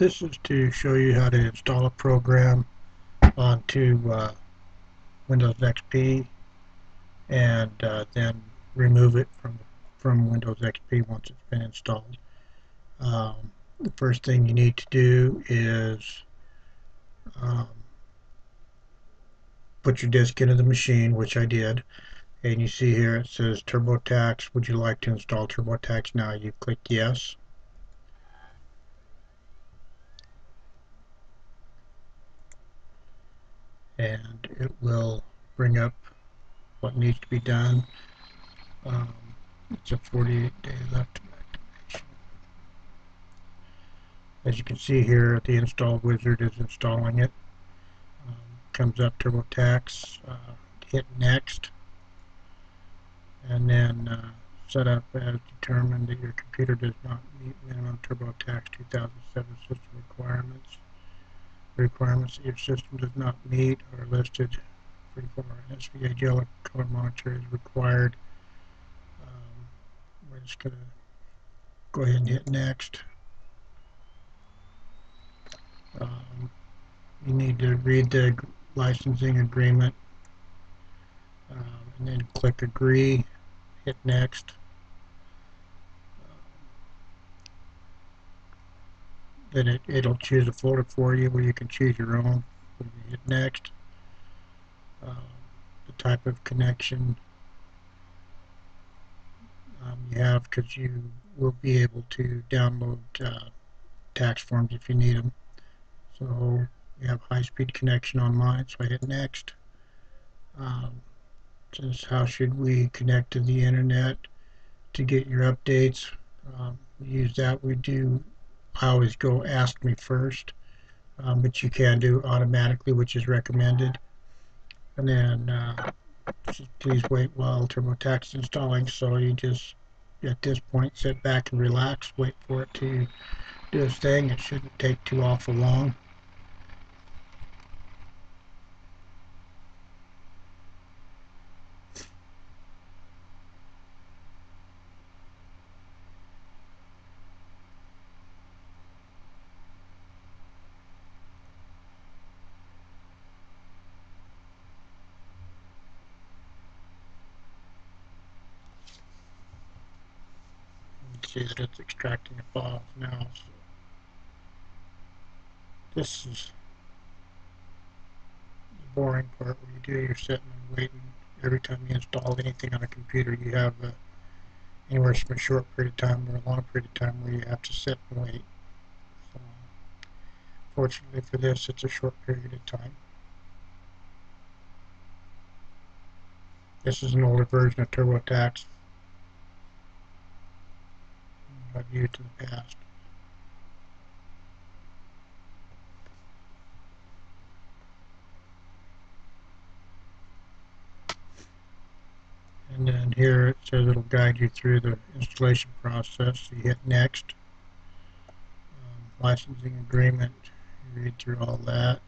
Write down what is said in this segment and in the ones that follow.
This is to show you how to install a program onto Windows XP and then remove it from Windows XP once it's been installed. The first thing you need to do is um, put your disk into the machine, which I did, and you see here it says TurboTax. Would you like to install TurboTax now? You click yes. And it will bring up what needs to be done. It's a 48-day left of activation. As you can see here, the install wizard is installing it. Comes up TurboTax, hit next, and then setup as determined that your computer does not meet minimum TurboTax 2007 system requirements. The requirements that your system does not meet are listed. For an SVA yellow color monitor is required. We're just going to go ahead and hit next. You need to read the licensing agreement and then click agree, hit next. Then it'll choose a folder for you where you can choose your own. When you hit next, the type of connection you have, because you will be able to download tax forms if you need them. So you have high-speed connection on mine, so I hit next. Says how should we connect to the internet to get your updates. We use that. I always go ask me first, but you can do automatically, which is recommended. And then please wait while TurboTax is installing. So you just at this point sit back and relax, wait for it to do its thing. It shouldn't take too awful long. You can see that it's extracting the files now. So this is the boring part where you're sitting and waiting. Every time you install anything on a computer, you have anywhere from a short period of time or a long period of time where you have to sit and wait. So, fortunately for this, it's a short period of time. This is an older version of TurboTax I've used in the past. And then here it says it'll guide you through the installation process. You hit next. Licensing agreement, you read through all that.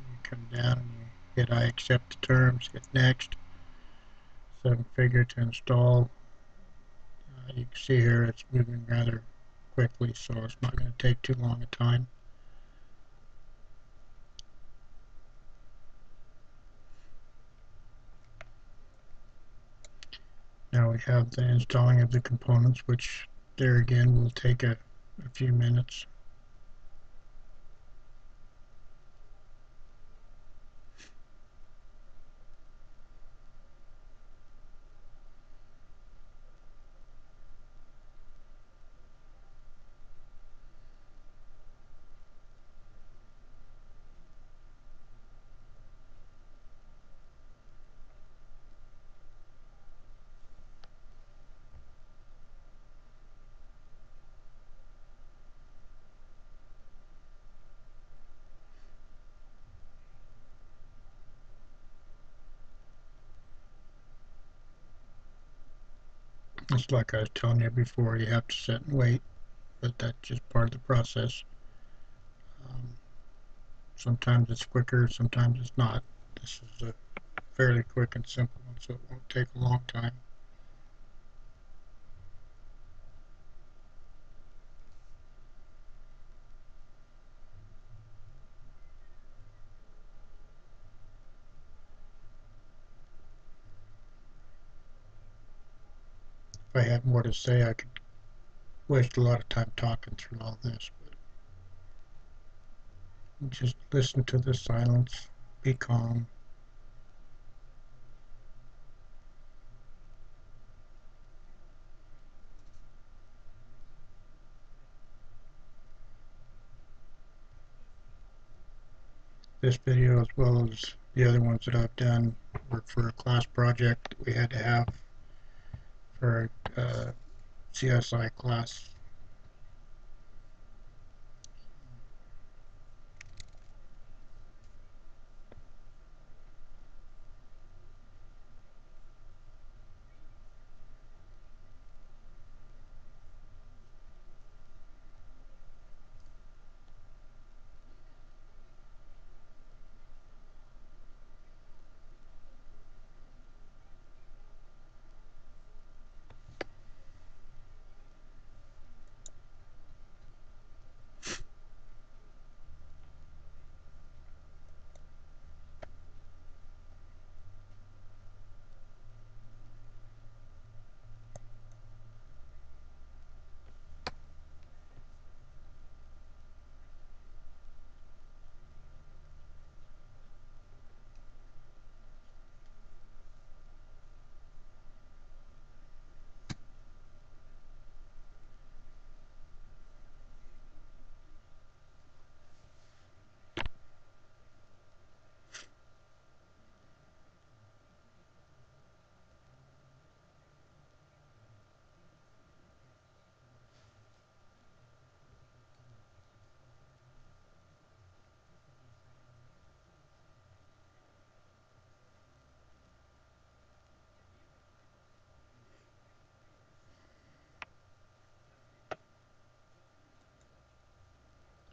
You come down and you hit I accept the terms, hit next. 7-figure to install. You can see here it's moving rather quickly, so it's not going to take too long a time. Now we have the installing of the components, which there again will take a few minutes. It's like I was telling you before, you have to sit and wait, but that's just part of the process. Sometimes it's quicker, sometimes it's not. This is a fairly quick and simple one, so it won't take a long time. I had more to say, I could waste a lot of time talking through all this, but just listen to the silence, be calm. This video, as well as the other ones that I've done, were for a class project that we had to have for a CSI class.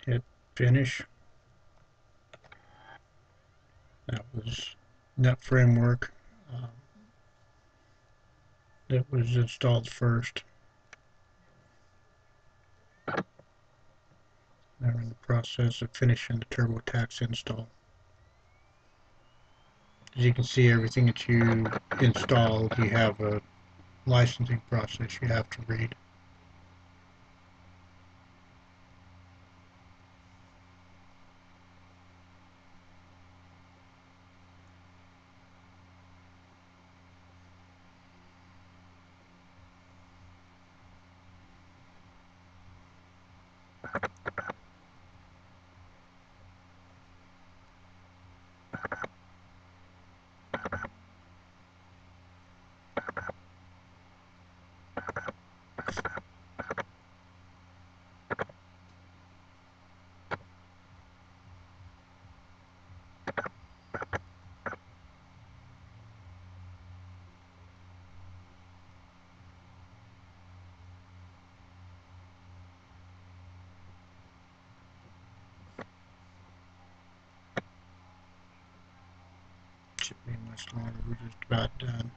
Hit finish. That was Net Framework that was installed first. Now we're in the process of finishing the TurboTax install. As you can see, everything that you install, you have a licensing process you have to read. Shouldn't be much longer, we're just about done.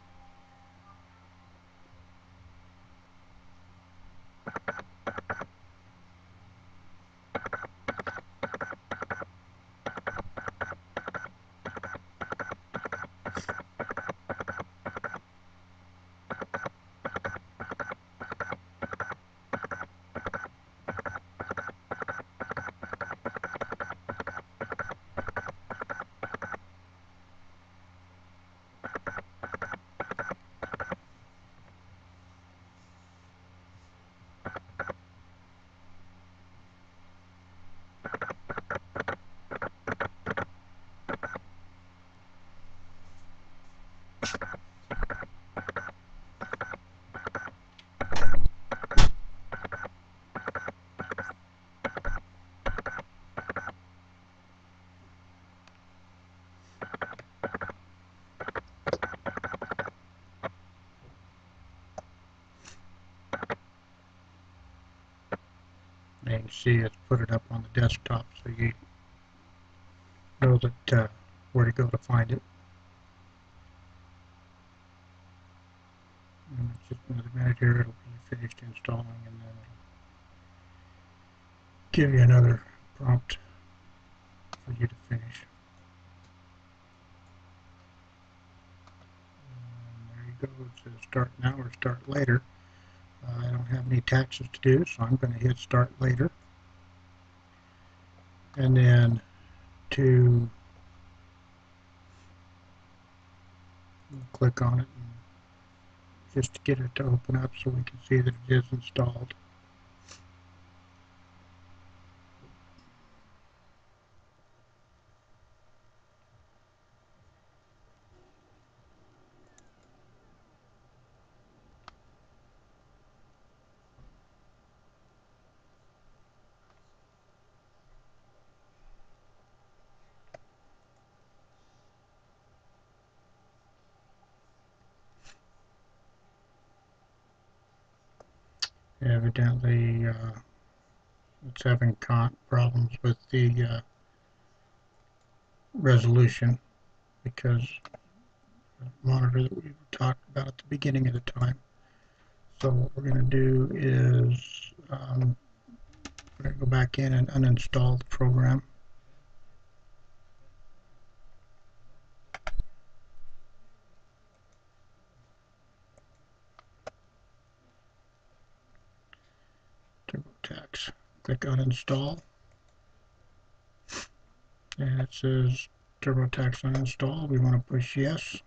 And you can see it's put it up on the desktop so you know that where to go to find it. And it's just another minute here, it'll be finished installing, and then it'll give you another prompt for you to finish. And there you go, it says start now or start later. don't have any taxes to do, so I'm going to hit start later. And then to click on it and just to get it to open up so we can see that it is installed. Evidently, it's having problems with the resolution because the monitor that we talked about at the beginning of the time. So what we're going to do is we're going to go back in and uninstall the program. TurboTax. Click uninstall, and it says TurboTax uninstall. We want to push yes.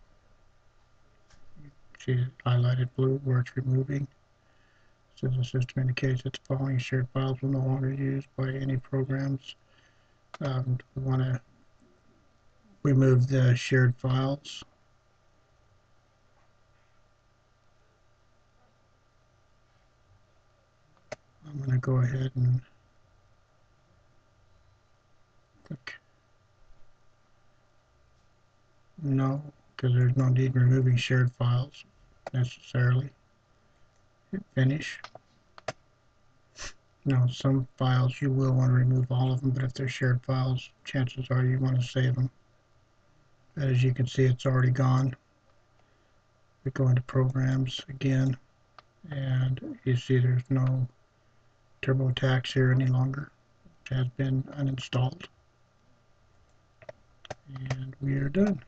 See it highlighted blue where it's removing. It says the system indicates that the following shared files will no longer be used by any programs. We want to remove the shared files. I'm going to go ahead and click no, because there's no need removing shared files necessarily. Hit finish. Now, some files you will want to remove all of them, but if they're shared files, chances are you want to save them. As you can see, it's already gone. We go into programs again, and you see there's no TurboTax here any longer. It has been uninstalled, and we are done.